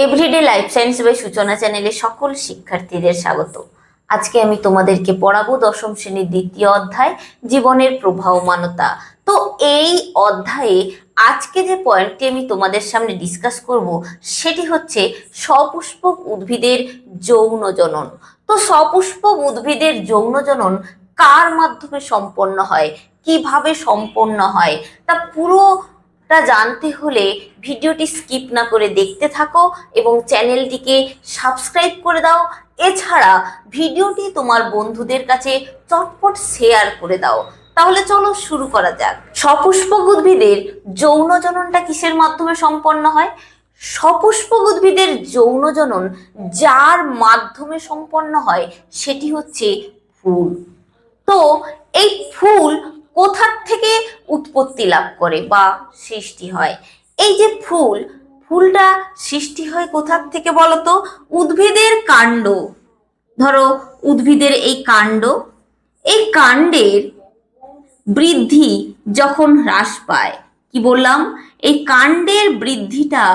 Everyday life science by সূচনা চ্যানেলে সকল শিক্ষার্থীদের স্বাগত। আজকে আমি তোমাদেরকে পড়াবো দশম শ্রেণীর দ্বিতীয় অধ্যায় জীবনের প্রবাহমানতা। তো এই অধ্যায়ে আজকে যে পয়েন্টটি আমি তোমাদের সামনে ডিসকাস করব সেটি হচ্ছে সপুষ্পক উদ্ভিদের যৌন জনন। তো সপুষ্পক উদ্ভিদের যৌন জনন কার মাধ্যমে সম্পন্ন হয়, কিভাবে সম্পন্ন হয়, তা পুরোটা জানতে হলে ভিডিওটি স্কিপ না করে দেখতে থাকো এবং চ্যানেলটিকে সাবস্ক্রাইব করে দাও। এছাড়া ভিডিওটি তোমার বন্ধুদের কাছে চটপট শেয়ার করে দাও। তাহলে চলো শুরু করা যাক। সপুষ্পক উদ্ভিদের যৌন জননটা কিসের মাধ্যমে সম্পন্ন হয়? সপুষ্পক উদ্ভিদের যৌন জনন যার মাধ্যমে সম্পন্ন হয় সেটি হচ্ছে ফুল। তো এই ফুল কোথা থেকে উৎপত্তি লাভ করে বা সৃষ্টি হয়? এই যে ফুলটা সৃষ্টি হয় কোথা থেকে বলতো? উদ্ভিদের কাণ্ড। ধরো উদ্ভিদের এই কাণ্ডের বৃদ্ধি যখন হ্রাস পায়, কি বললাম? এই কাণ্ডের বৃদ্ধিটা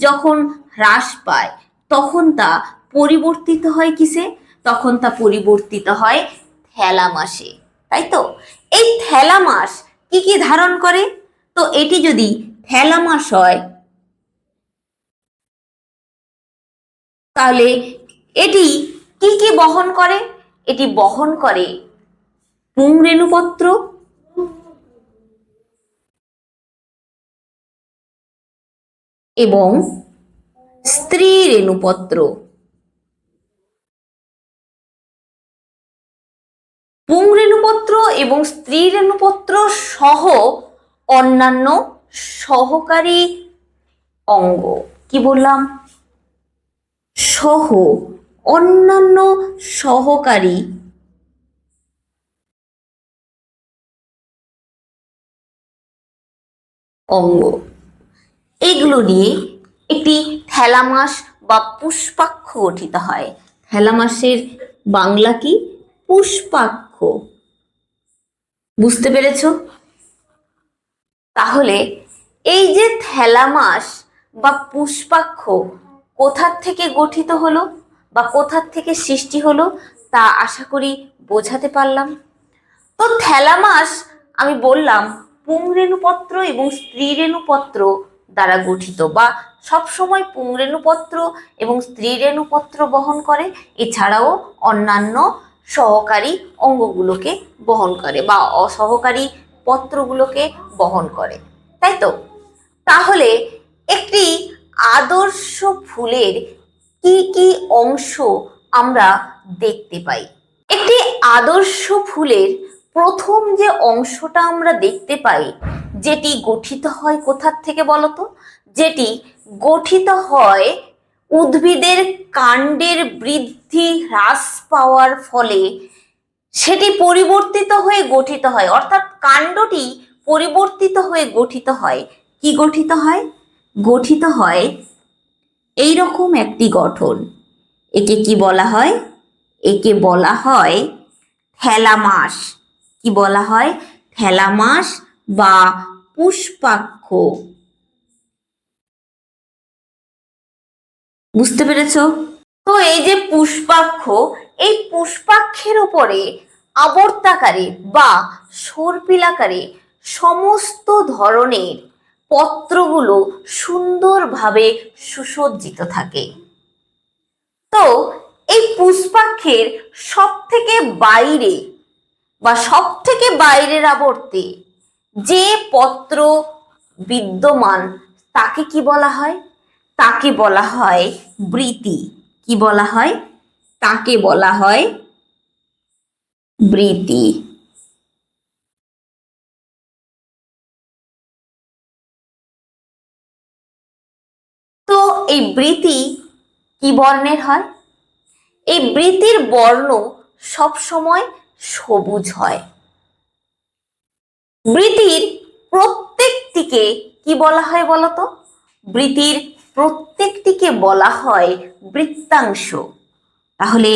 যখন হ্রাস পায় তখন তা পরিবর্তিত হয় কিসে? তখন তা পরিবর্তিত হয় থ্যালামাসে, তাই তো? এই থ্যালামাস কি কি ধারণ করে? তো এটি যদি থ্যালামাস হয় তাহলে এটি কি কি বহন করে? এটি বহন করে পুংরেণুপত্র এবং স্ত্রী রেণুপত্র। পুংরেণুপত্র এবং স্ত্রী রেণুপত্র সহ অন্যান্য সহকারী অঙ্গ। কি বললাম? সহ অন্যান্য সহকারী অঙ্গ, এগুলো নিয়ে একটি থ্যালামাস বা পুষ্পাক্ষ গঠিত হয়। থ্যালামাসের বাংলা কি? পুষ্পাক্ষ। বুঝতে পেরেছো? তাহলে এই যে থ্যালামাস বা পুষ্পাক্ষ কোথার থেকে গঠিত হলো বা কোথার থেকে সৃষ্টি হলো তা আশা করি বোঝাতে পারলাম। তো থ্যালামাস আমি বললাম পুংরেণুপত্র এবং স্ত্রী রেণুপত্র দ্বারা গঠিত, বা সবসময় পুংরেণুপত্র এবং স্ত্রী রেণুপত্র বহন করে, এছাড়াও অন্যান্য সহকারী অঙ্গগুলোকে বহন করে বা অসহকারী পত্রগুলোকে বহন করে, তাই তো? তাহলে একটি আদর্শ ফুলের কি কি অংশ আমরা দেখতে পাই? একটি আদর্শ ফুলের প্রথম যে অংশটা আমরা দেখতে পাই, যেটি গঠিত হয় কোথার থেকে বলতো? যেটি গঠিত হয় উদ্ভিদের কাণ্ডের বৃদ্ধি হ্রাস পাওয়ার ফলে সেটি পরিবর্তিত হয়ে গঠিত হয়, অর্থাৎ কাণ্ডটি পরিবর্তিত হয়ে গঠিত হয়। কি গঠিত হয়? গঠিত হয় এইরকম একটি গঠন। একে কি বলা হয়? একে বলা হয় থ্যালামাস। কি বলা হয়? থ্যালামাস বা পুষ্পাক্ষ। বুঝতে পেরেছো? তো এই যে পুষ্পাক্ষ, এই পুষ্পাক্ষের উপরে আবর্তাকারে বা সর্পিলাকারে সমস্ত ধরনের পত্রগুলো সুন্দরভাবে সুসজ্জিত থাকে। তো এই পুষ্পাক্ষের সব থেকে বাইরে বা সব থেকে বাইরের আবর্তে যে পত্র বিদ্যমান তাকে কি বলা হয়? তাকে বলা হয় বৃতি। কি বলা হয়? তাকে বলা হয় বৃতি। তো এই বৃতি কি বর্ণের হয়? এই বৃতির বর্ণ সব সময় সবুজ হয়। বৃতির প্রত্যেকটিকে কি বলা হয় বলতো? বৃতির প্রত্যেকটিকে বলা হয় বৃত্তাংশ। তাহলে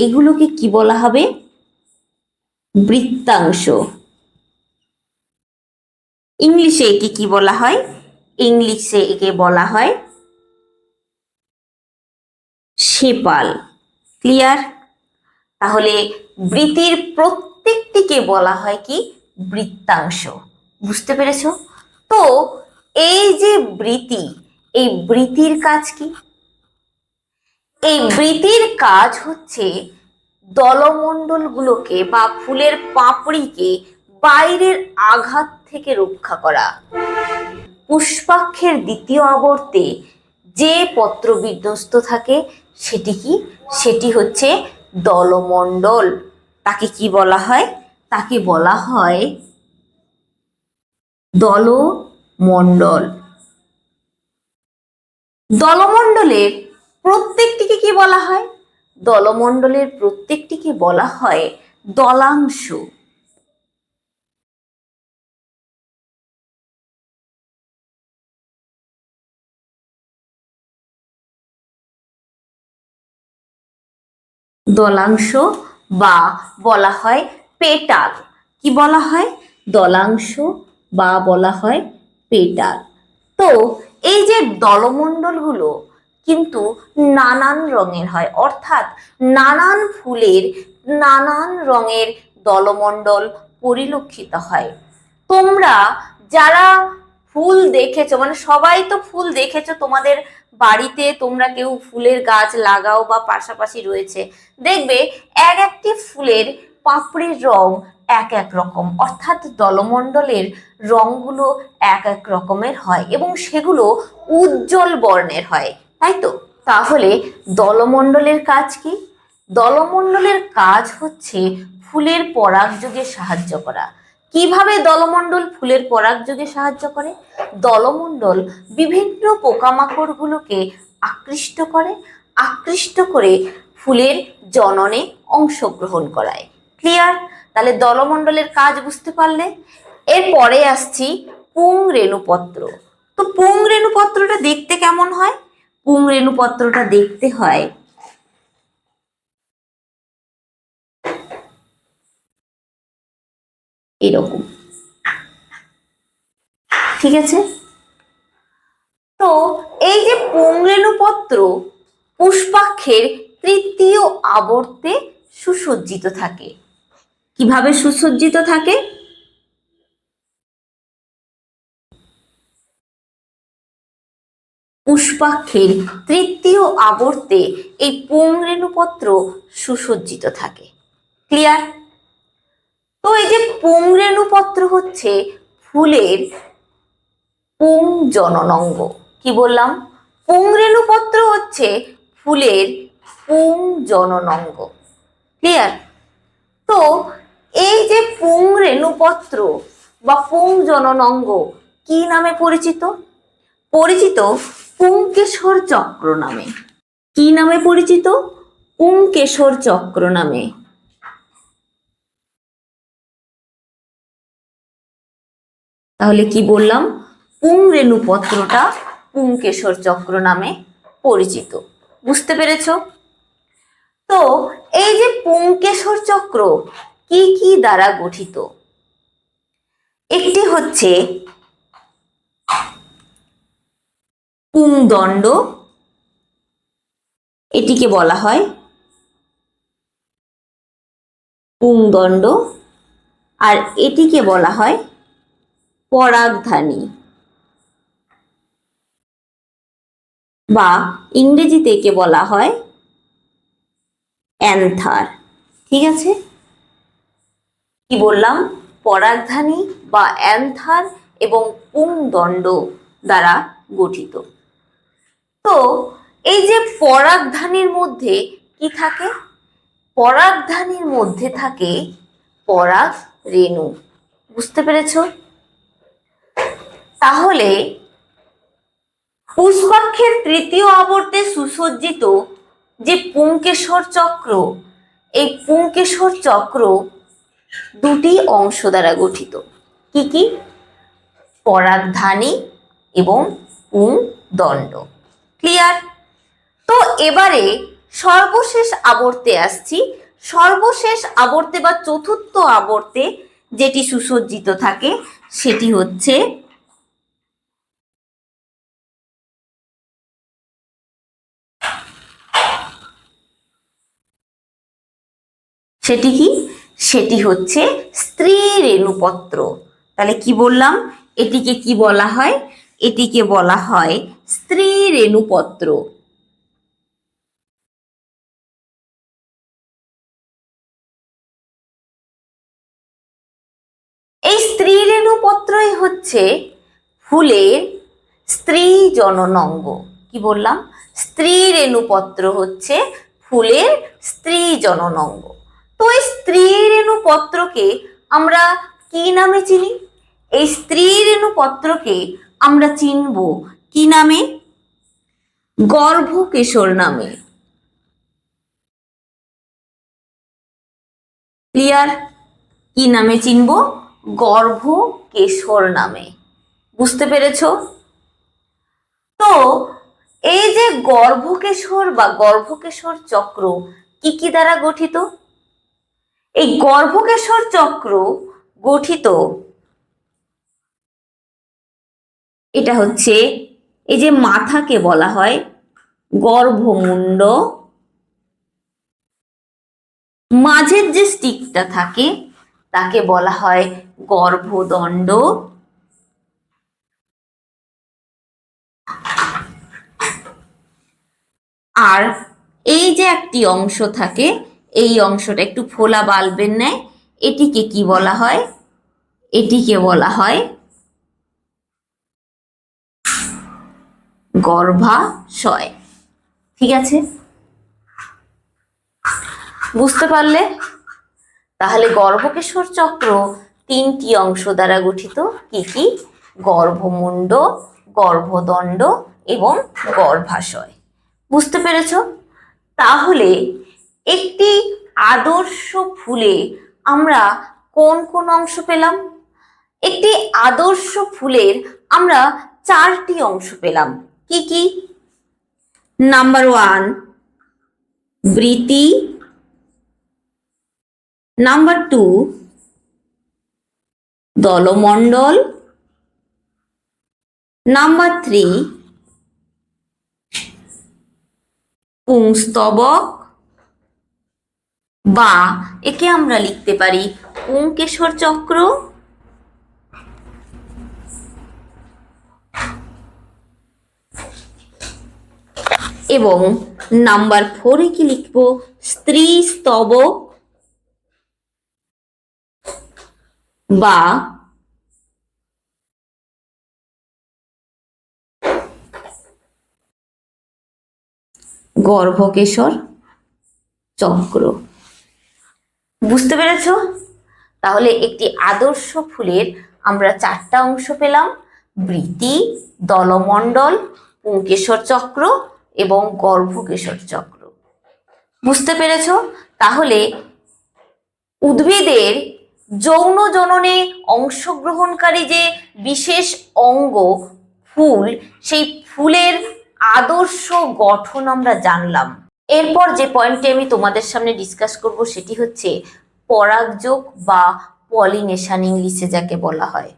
এগুলোকে কি বলা হবে? বৃত্তাংশ। ইংলিশে একে কি বলা হয়? ইংলিশে একে বলা হয় সেপাল। ক্লিয়ার? তাহলে বৃতির প্রত্যেকটিকে বলা হয় কি? বৃত্তাংশ। বুঝতে পেরেছো? তো এই যে বৃতি, এই বৃতির কাজ কি? এই বৃতির কাজ হচ্ছে দলমণ্ডলগুলোকে বা ফুলের পাপড়িকে বাইরের আঘাত থেকে রক্ষা করা। পুষ্পাক্ষের দ্বিতীয় আবর্তে যে পত্র বিন্যস্ত থাকে সেটি কি? সেটি হচ্ছে দলমণ্ডল। তাকে কি বলা হয়? তাকে বলা হয় দলমণ্ডল। দলমণ্ডলের প্রত্যেকটিকে কি বলা হয়? দলমণ্ডলের প্রত্যেকটিকে বলা হয় দলাংশ। দলাংশ বা বলা হয় পেটাল। কি বলা হয়? দলাংশ বা বলা হয় পেটাল। তো এই যে দলমণ্ডলগুলো কিন্তু নানান রঙের হয়, অর্থাৎ নানান ফুলের নানান রঙের দলমণ্ডল পরিলক্ষিত হয়। তোমরা যারা ফুল দেখেছো, মানে সবাই তো ফুল দেখেছো, তোমাদের বাড়িতে তোমরা কেউ ফুলের গাছ লাগাও বা পাশাপাশি রয়েছে, দেখবে এক একটি ফুলের পাপড়ির রং এক এক রকম, অর্থাৎ দলমণ্ডলের রংগুলো এক এক রকমের হয় এবং সেগুলো উজ্জ্বল বর্ণের হয়, তাই তো? তাহলে দলমণ্ডলের কাজ কি? দলমণ্ডলের কাজ হচ্ছে ফুলের পরাগযোগে সাহায্য করা। কিভাবে দলমণ্ডল ফুলের পরাগযোগে সাহায্য করে? দলমণ্ডল বিভিন্ন পোকামাকড়গুলোকে আকৃষ্ট করে, আকৃষ্ট করে ফুলের জননে অংশগ্রহণ করায়। ক্লিয়ার? তাহলে দলমণ্ডলের কাজ বুঝতে পারলে। এরপরে আসছি পুংরেণুপত্র। তো পুংরেণুপত্রটা দেখতে কেমন হয়? পুংরেণুপত্রটা দেখতে হয় এরকম। ঠিক আছে? তো এই যে পুংরেণুপত্র পুষ্পাক্ষের তৃতীয় আবর্তে সুসজ্জিত থাকে। কিভাবে সুসজ্জিত থাকে? পুষ্পাক্ষের তৃতীয় আবর্তে এই পুংরেণুপত্র সুসজ্জিত থাকে। ক্লিয়ার? তো এই যে পুংরেণুপত্র হচ্ছে ফুলের পুংজননাঙ্গ। কি বললাম? পুংরেণুপত্র হচ্ছে ফুলের পুংজননাঙ্গ। ক্লিয়ার? তো এই যে পুংরেণুপত্র বা পুংজননাঙ্গ কি নামে পরিচিত? পরিচিত পুংকেশর চক্র নামে। কি নামে পরিচিত? পুংকেশর চক্র নামে। তাহলে কি বললাম? পুংরেণুপত্রটা পুংকেশর চক্র নামে পরিচিত। বুঝতে পেরেছ? তো এই যে পুংকেশর চক্র কি কি দ্বারা গঠিত? একটি হচ্ছে পুংদণ্ড, এটিকে বলা হয় পুংদণ্ড, আর এটিকে বলা হয় পরাগধানী বা ইংরেজিতে একে বলা হয় অ্যান্থার। ঠিক আছে? কি বললাম? পরাগধানী বা অ্যান্থার এবং পুংদণ্ড দ্বারা গঠিত। তো এই যে পরাগধানীর মধ্যে কি থাকে? পরাগধানীর মধ্যে থাকে পরাগ রেণু। বুঝতে পেরেছ? তাহলে পুষ্পাক্ষের তৃতীয় আবর্তে সুসজ্জিত যে পুংকেশর চক্র, এই পুংকেশর চক্র দুটি অংশ দ্বারা গঠিত। কি কি? পরাগধানী এবং পুংদণ্ড। ক্লিয়ার? তো এবারে সর্বশেষ আবর্তে আসছি। সর্বশেষ আবর্তে বা চতুর্থ আবর্তে যেটি সুসজ্জিত থাকে সেটি হচ্ছে সেটি কি? সেটি হচ্ছে স্ত্রী রেণুপত্র। তাহলে কি বললাম? এটিকে কি বলা হয়? এটিকে বলা হয় স্ত্রী রেণুপত্র। এই স্ত্রী রেণুপত্রই হচ্ছে ফুলের স্ত্রী জননাঙ্গ। কি বললাম? স্ত্রী রেণুপত্র হচ্ছে ফুলের স্ত্রী জননাঙ্গ। তো এই স্ত্রী রেণুপত্রকে আমরা কি নামে চিনি? এই স্ত্রী রেণুপত্রকে আমরা চিনব কি নামে? গর্ভকেশর নামে। ক্লিয়ার? কি নামে চিনব? গর্ভকেশর নামে। বুঝতে পেরেছো? তো এই যে গর্ভকেশর বা গর্ভকেশর চক্র কি কি দ্বারা গঠিত? এই গর্ভকেশর চক্র গঠিত, এটা হচ্ছে এই যে মাথাকে বলা হয় গর্ভমুণ্ড, মাঝের যে স্টিকটা থাকে তাকে বলা হয় গর্ভদণ্ড, আর এই যে একটি অংশ থাকে, এই অংশটা একটু ফোলা বাল্বের ন্যায়, এটিকে কি বলা হয়? এটিকে বলা হয় গর্ভাশয়। ঠিক আছে, বুঝতে পারলে? তাহলে গর্ভকেশর চক্র তিনটি অংশ দ্বারা গঠিত। কি কি? গর্ভমুণ্ড, গর্ভদণ্ড এবং গর্ভাশয়। বুঝতে পেরেছ? তাহলে একটি আদর্শ ফুলে আমরা কোন কোন অংশ পেলাম? একটি আদর্শ ফুলের আমরা চারটি অংশ পেলাম। কি কি? নাম্বার 1 বৃতি, নাম্বার 2 দলমণ্ডল, নাম্বার 3 পুংস্তবক, বা একে আমরা লিখতে পারি পুংকেশর চক্র, এবং নাম্বার 4 কি লিখব? স্ত্রী স্তবক বা গর্ভকেশর চক্র। বুঝতে পেরেছ? তাহলে একটি আদর্শ ফুলের আমরা চারটা অংশ পেলাম: বৃতি, দলমণ্ডল, পুংকেশর চক্র এবং গর্ভকেশর চক্র। বুঝতে পেরেছ? তাহলে উদ্ভিদের যৌন জননে অংশগ্রহণকারী যে বিশেষ অঙ্গ ফুল, সেই ফুলের আদর্শ গঠন আমরা জানলাম। এরপর যে পয়েন্টটি আমি তোমাদের সামনে ডিসকাস করব সেটি হচ্ছে পরাগযোগ বা পলিনেশন, ইংলিশে যাকে বলা হয়।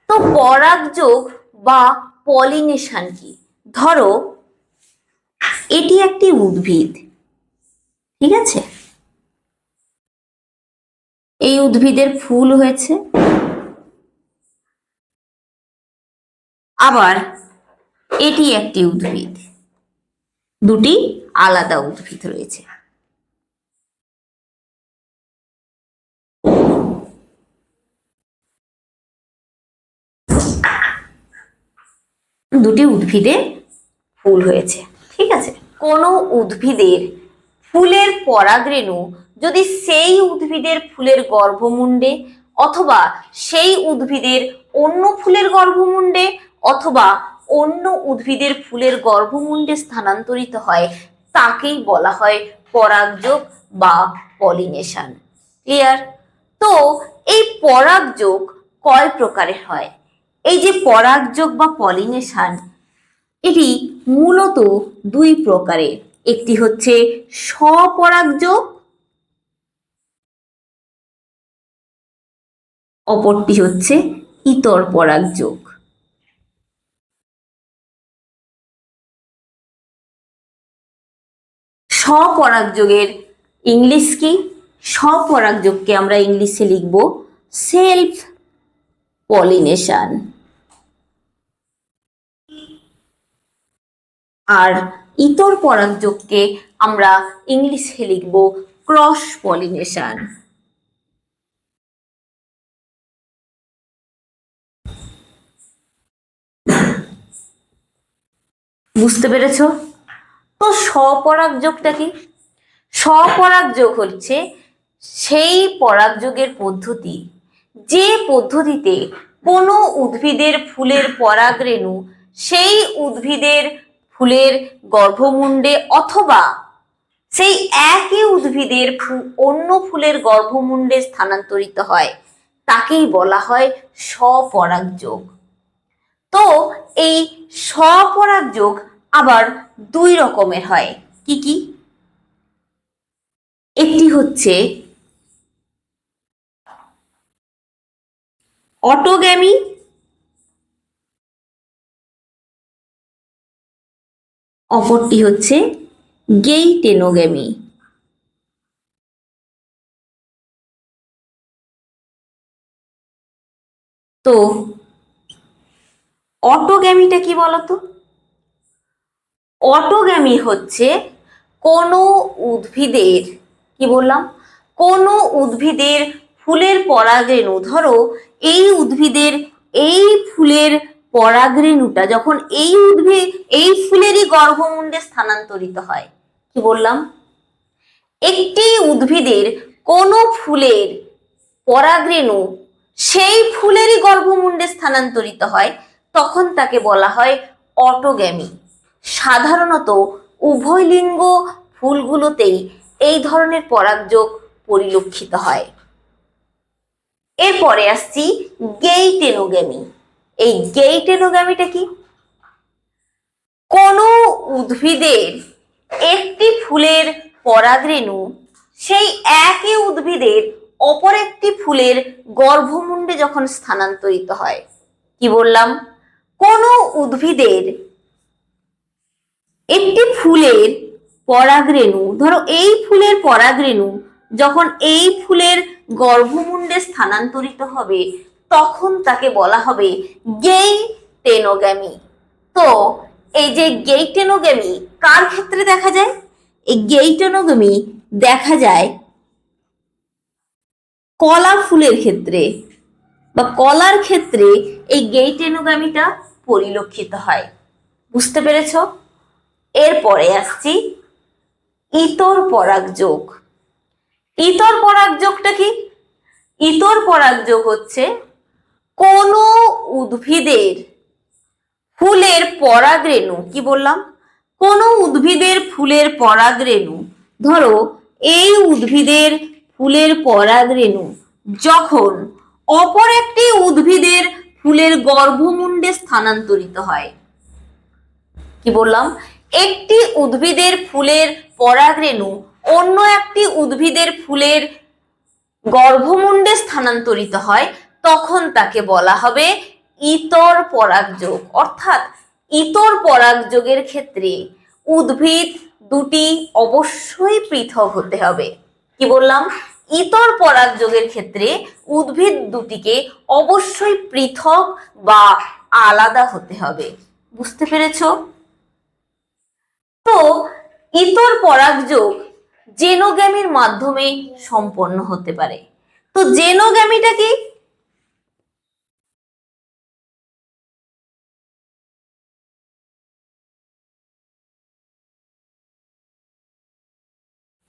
তো পরাগযোগ বা পলিনেশন কি? ধরো এটি একটি উদ্ভিদ, ঠিক আছে? এই উদ্ভিদের ফুল হয়েছে, আবার এটি একটি উদ্ভিদ, দুটি আলাদা উদ্ভিদ রয়েছে। দুটি উদ্ভিদের ফুল হয়েছে, ঠিক আছে? কোনো উদ্ভিদের ফুলের পরাগরেণু যদি সেই উদ্ভিদের ফুলের গর্ভমুণ্ডে অথবা সেই উদ্ভিদের অন্য ফুলের গর্ভমুণ্ডে অথবা অন্য উদ্ভিদের ফুলের গর্ভমুণ্ডে স্থানান্তরিত হয়, তাকেই বলা হয় পরাগযোগ বা পলিনেশন। ক্লিয়ার? তো এই পরাগযোগ কয় প্রকারের হয়? এই যে পরাগযোগ বা পলিনেশন, এটি মূলত দুই প্রকারের। একটি হচ্ছে স্বপরাগযোগ, অপরটি হচ্ছে ইতর পরাগযোগ। স্বপরাগযোগের ইংলিশ কি? স্বপরাগযোগকে আমরা ইংলিশে লিখব সেলফ পলিনেশন, আর ইতর পরাগযোগকে আমরা ইংলিশে লিখব ক্রস পলিনেশন। বুঝতে পেরেছো? তো স্বপরাগযোগটা কি? স্বপরাগযোগ হচ্ছে সেই পরাগযোগের পদ্ধতি যে পদ্ধতিতে কোনো উদ্ভিদের ফুলের পরাগরেণু সেই উদ্ভিদের ফুলের গর্ভমুণ্ডে অথবা সেই একই উদ্ভিদের অন্য ফুলের গর্ভমুণ্ডে স্থানান্তরিত হয়, তাকেই বলা হয় স্বপরাগযোগ। তো এই স্বপরাগযোগ আবার দুই রকমের হয়। কি কি? একটি হচ্ছে অটোগ্যামি, অপরটি হচ্ছে গেইটেনোগ্যামি। তো অটোগ্যামিটা কি বলতো? অটোগ্যামি হচ্ছে কোনো উদ্ভিদের, কি বললাম, কোনো উদ্ভিদের ফুলের পরাগরেণু, ধরো এই উদ্ভিদের এই ফুলের পরাগরেণুটা যখন এই ফুলেরই গর্ভমুণ্ডে স্থানান্তরিত হয়, কি বললাম, একটি উদ্ভিদের কোনো ফুলের পরাগরেণু সেই ফুলেরই গর্ভমুণ্ডে স্থানান্তরিত হয়, তখন তাকে বলা হয় অটোগ্যামি। সাধারণত উভয় লিঙ্গ ফুলগুলোতেই এই ধরনের পরাগযোগ পরিলক্ষিত হয়। এরপরে আসছি গেইটেনোগ্যামি। এই গেইটেনোগ্যামিটা কি? কোনো উদ্ভিদের একটি ফুলের পরাগরেণু সেই একই উদ্ভিদের অপর একটি ফুলের গর্ভমুণ্ডে যখন স্থানান্তরিত হয়, কি বললাম, কোনো উদ্ভিদের একটি ফুলের পরাগরেণু, ধরো এই ফুলের পরাগরেণু যখন এই ফুলের গর্ভমুণ্ডে স্থানান্তরিত হবে, তখন তাকে বলা হবে গেইটেনোগ্যামি। তো এই যে গেইটেনোগ্যামি কার ক্ষেত্রে দেখা যায়? এই গেইটেনোগ্যামি দেখা যায় কলা ফুলের ক্ষেত্রে বা কলার ক্ষেত্রে এই গেইটেনোগ্যামিটা পরিলক্ষিত হয়। বুঝতে পেরেছ? এরপরে আসছি ইতর পরাগযোগ। ইতর পরাগযোগটা কি? ইতর পরাগযোগ হচ্ছে কোনো উদ্ভিদের ফুলের পরাগরেণু, কি বললাম, কোনো উদ্ভিদের ফুলের পরাগরেণু, ধরো এই উদ্ভিদের ফুলের পরাগরেণু যখন অপর একটি উদ্ভিদের ফুলের গর্ভমুণ্ডে স্থানান্তরিত হয়, কি বললাম, একটি উদ্ভিদের ফুলের পরাগরেণু অন্য একটি উদ্ভিদের ফুলের গর্ভমুণ্ডে স্থানান্তরিত হয়, তখন তাকে বলা হবে ইতর পরাগযোগ। অর্থাৎ ইতর পরাগযোগের ক্ষেত্রে উদ্ভিদ দুটি অবশ্যই পৃথক হতে হবে। কি বললাম? ইতর পরাগযোগের ক্ষেত্রে উদ্ভিদ দুটিকে অবশ্যই পৃথক বা আলাদা হতে হবে। বুঝতে পেরেছো? তো ইতর পরাগযোগ জেনোগ্যামির মাধ্যমে সম্পন্ন হতে পারে। তো জেনোগ্যামিটা কি?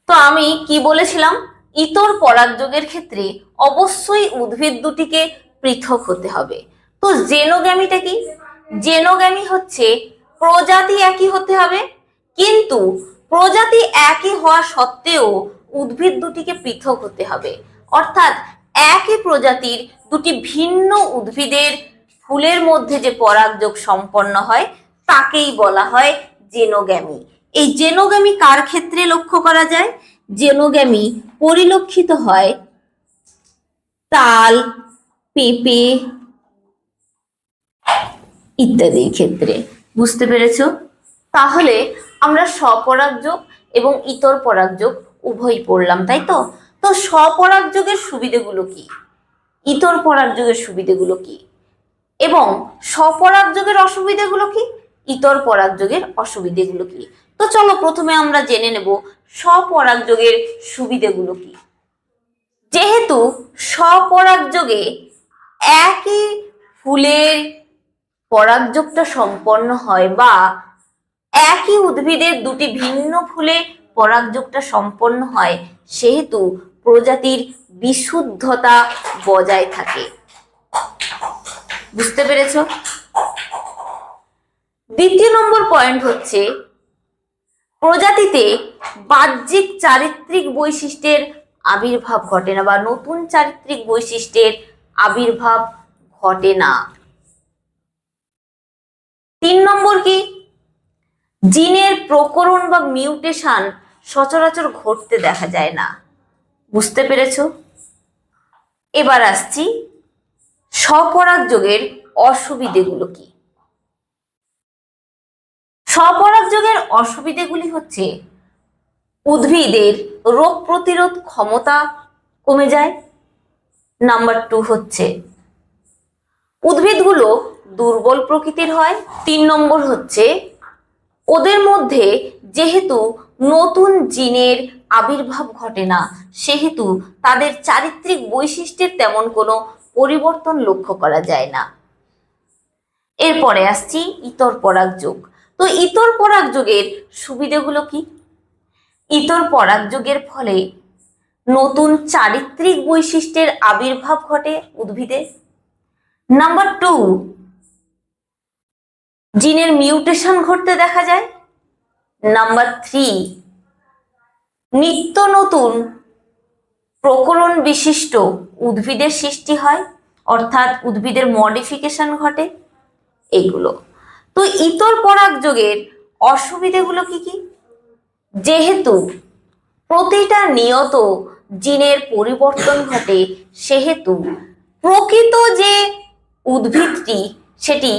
তো আমি কি বলেছিলাম, ইতর পরাগযোগের ক্ষেত্রে অবশ্যই উদ্ভিদ দুটিকে পৃথক হতে হবে। তো জেনোগ্যামিটা কি? জেনোগ্যামি হচ্ছে প্রজাতি একই হতে হবে, কিন্তু প্রজাতি একই হওয়া সত্ত্বেও উদ্ভিদ দুটিকে পৃথক হতে হবে। অর্থাৎ একই প্রজাতির দুটি ভিন্ন উদ্ভিদের ফুলের মধ্যে যে পরাগযোগ সম্পন্ন হয়, তাকেই বলা হয় জেনোগ্যামি। এই জেনোগ্যামি কার ক্ষেত্রে লক্ষ্য করা যায়? জেনোগ্যামি পরিলক্ষিত হয় তাল, পেঁপে ইত্যাদির ক্ষেত্রে। বুঝতে পেরেছো? তাহলে আমরা স্বপরাগযোগ এবং ইতর পরাগযোগ উভয়ই পড়লাম, তাই তো? তো স্বপরাগযোগের সুবিধাগুলো কি, ইতর পরাগযোগের সুবিধাগুলো কি, এবং স্বপরাগযোগের অসুবিধাগুলো কি, ইতর পরাগযোগের অসুবিধাগুলো কি। তো চলো প্রথমে আমরা জেনে নেব স্বপরাগযোগের সুবিধাগুলো কি। যেহেতু স্বপরাগযোগে একই ফুলের পরাগযোগটা সম্পন্ন হয় বা একই উদ্ভিদের দুটি ভিন্ন ফুলে পরাগযোগটা সম্পন্ন হয়, সেহেতু প্রজাতির বিশুদ্ধতা বজায় থাকে। বুঝতে পেরেছ? দ্বিতীয় নম্বর পয়েন্ট হচ্ছে প্রজাতিতে বাহ্যিক চারিত্রিক বৈশিষ্ট্যের আবির্ভাব ঘটে না বা নতুন চারিত্রিক বৈশিষ্ট্যের আবির্ভাব ঘটে না। 3 নম্বর কি, জিনের প্রকরণ বা মিউটেশন সচরাচর ঘটতে দেখা যায় না। বুঝতে পেরেছ? এবার আসছি স্বপরাগযোগের অসুবিধাগুলো কি। স্বপরাগযোগের অসুবিধাগুলি হচ্ছে উদ্ভিদের রোগ প্রতিরোধ ক্ষমতা কমে যায়। নাম্বার 2 হচ্ছে উদ্ভিদগুলো দুর্বল প্রকৃতির হয়। 3 নম্বর হচ্ছে ওদের মধ্যে যেহেতু নতুন জিনের আবির্ভাব ঘটে না, সেহেতু তাদের চারিত্রিক বৈশিষ্ট্যের তেমন কোনো পরিবর্তন লক্ষ্য করা যায় না। এরপরে আসছি ইতর পরাগযোগ। তো ইতর পরাগযোগের সুবিধাগুলো কি? ইতর পরাগযোগের ফলে নতুন চারিত্রিক বৈশিষ্ট্যের আবির্ভাব ঘটে উদ্ভিদে। নাম্বার 2, জিনের মিউটেশন ঘটতে দেখা যায়। নাম্বার 3, নিত্য নতুন প্রকরণ বিশিষ্ট উদ্ভিদের সৃষ্টি হয়, অর্থাৎ উদ্ভিদের মডিফিকেশন ঘটে। এইগুলো। তো ইতর পরাগযোগের অসুবিধাগুলো কি কি? যেহেতু প্রতিটা নিয়ত জিনের পরিবর্তন ঘটে, সেহেতু প্রকৃত যে উদ্ভিদটি সেটি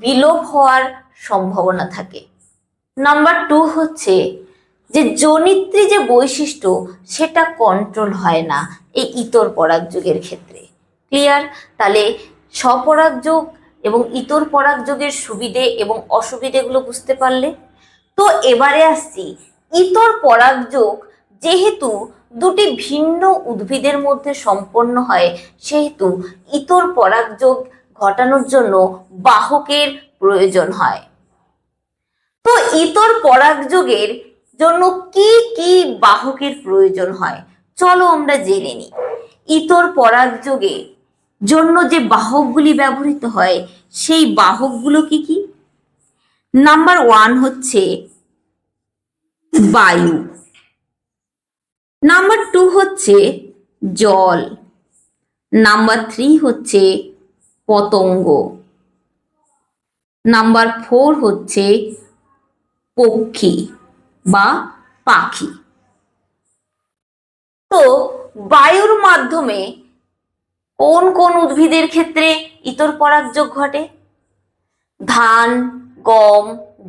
বিলোপ হওয়ার সম্ভাবনা থাকে। নাম্বার 2 হচ্ছে যে জনিত্রী যে বৈশিষ্ট্য সেটা কন্ট্রোল হয় না এই ইতর পরাগযোগের ক্ষেত্রে। ক্লিয়ার? তাহলে স্বপরাগযোগ এবং ইতর পরাগযোগের সুবিধে এবং অসুবিধেগুলো বুঝতে পারলে। তো এবারে আসছি ইতর পরাগযোগ যেহেতু দুটি ভিন্ন উদ্ভিদের মধ্যে সম্পন্ন হয়, সেহেতু ইতর পরাগযোগ ঘটানোর জন্য বাহকের প্রয়োজন হয়। তো ইতর পরাগযোগের জন্য কি কি বাহকের প্রয়োজন হয় চলো আমরা জেনে নিই। ইতর পরাগযোগে জন্য যে বাহকগুলি ব্যবহৃত হয় সেই বাহকগুলো কি কি? নাম্বার 1 হচ্ছে বায়ু। নাম্বার 2 হচ্ছে জল। নাম্বার 3 হচ্ছে পতঙ্গ। নাম্বার 4 হচ্ছে পক্ষী বা পাখি। তো বায়ুর মাধ্যমে কোন কোন উদ্ভিদের ক্ষেত্রে ইতর পরাগযোগ ঘটে? ধান, গম,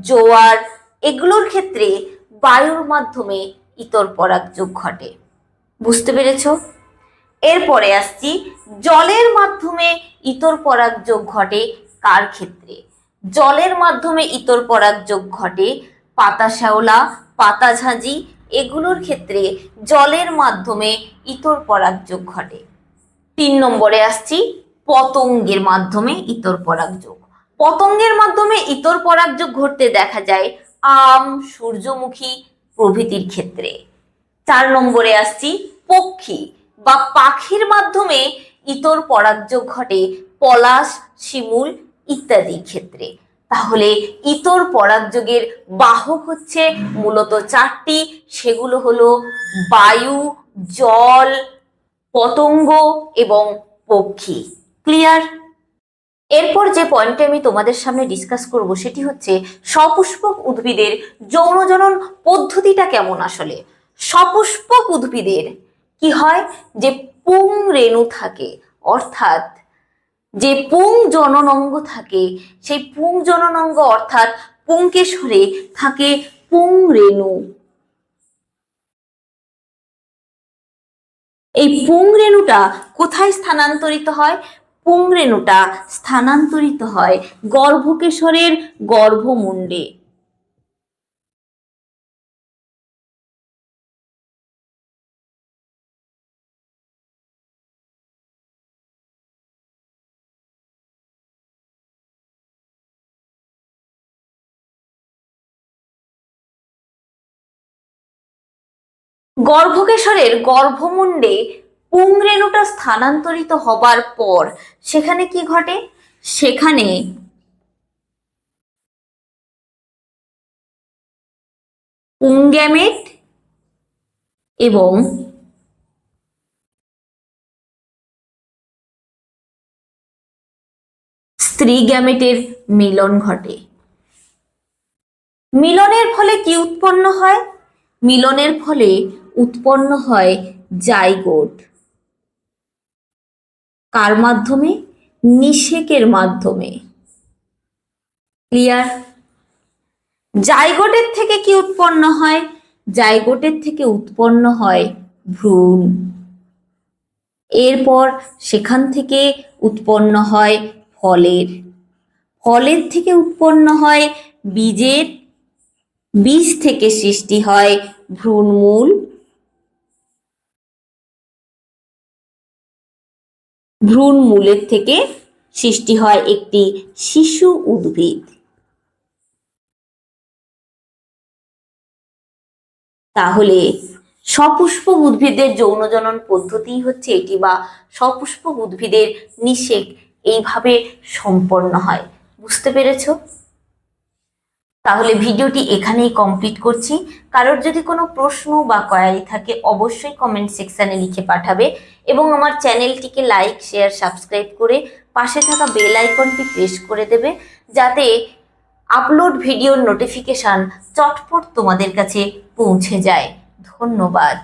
জোয়ার এগুলোর ক্ষেত্রে বায়ুর মাধ্যমে ইতর পরাগযোগ ঘটে। বুঝতে পেরেছ? এরপরে আসছি জলের মাধ্যমে ইতর পরাগযোগ ঘটে কার ক্ষেত্রে? জলের মাধ্যমে ইতর পরাগযোগ ঘটে পাতা শ্যাওলা, পাতা ঝাঁঝি এগুলোর ক্ষেত্রে জলের মাধ্যমে ইতর পরাগযোগ ঘটে। 3 নম্বরে আসছি পতঙ্গের মাধ্যমে ইতর পরাগযোগ। পতঙ্গের মাধ্যমে ইতর পরাগযোগ ঘটতে দেখা যায় আম, সূর্যমুখী প্রভৃতির ক্ষেত্রে। 4 নম্বরে আসছি পক্ষী বা পাখির মাধ্যমে ইতর পরাগযোগ ঘটে পলাশ, শিমুল ইত্যাদির ক্ষেত্রে। তাহলে ইতর পরাগযোগের বাহক হচ্ছে মূলত 4টি, সেগুলো হলো বায়ু, জল, পতঙ্গ এবং পক্ষী। ক্লিয়ার? এরপর যে পয়েন্টে আমি তোমাদের সামনে ডিসকাস করব সেটি হচ্ছে সপুষ্পক উদ্ভিদের যৌনজনন পদ্ধতিটা কেমন আসলে। সপুষ্পক উদ্ভিদের কি হয় যে পুং রেণু থাকে, অর্থাৎ যে পুং জননাঙ্গ থাকে সেই পুং জননাঙ্গ অর্থাৎ পুংকেশরে থাকে পুং রেণু। এই পুংরেণুটা কোথায় স্থানান্তরিত হয়? পুংরেণুটা স্থানান্তরিত হয় গর্ভকেশরের গর্ভমুণ্ডে। গর্ভকেশরের গর্ভমুণ্ডে পুংরেণুটা স্থানান্তরিত হবার পর সেখানে কি ঘটে? সেখানে পুংগ্যামেট এবং স্ত্রী গ্যামেটের মিলন ঘটে। মিলনের ফলে কি উৎপন্ন হয়? মিলনের ফলে উৎপন্ন হয় জাইগোট। কার মাধ্যমে? নিষেকের মাধ্যমে। ক্লিয়ার? জাইগোটের থেকে কি উৎপন্ন হয়? জাইগোটের থেকে উৎপন্ন হয় ভ্রূণ। এরপর সেখান থেকে উৎপন্ন হয় ফলের। ফলের থেকে উৎপন্ন হয় বীজের। বীজ থেকে সৃষ্টি হয় ভ্রূণমূল। ভ্রূণমূলের থেকে সৃষ্টি হয় একটি শিশু উদ্ভিদ। তাহলে সপুষ্পক উদ্ভিদের যৌনজনন পদ্ধতি হচ্ছে এটি, বা সপুষ্পক উদ্ভিদের নিষেক এইভাবে সম্পন্ন হয়। বুঝতে পেরেছো? তাহলে ভিডিওটি এখানেই কমপ্লিট করছি। কারোর যদি কোনো প্রশ্ন বা কোয়ারি থাকে অবশ্যই কমেন্ট সেকশনে লিখে পাঠাবে, এবং আমার চ্যানেলটিকে লাইক, শেয়ার, সাবস্ক্রাইব করে পাশে থাকা বেল আইকনটি প্রেস করে দেবে, যাতে আপলোড ভিডিওর নোটিফিকেশন চটপট তোমাদের কাছে পৌঁছে যায়। ধন্যবাদ।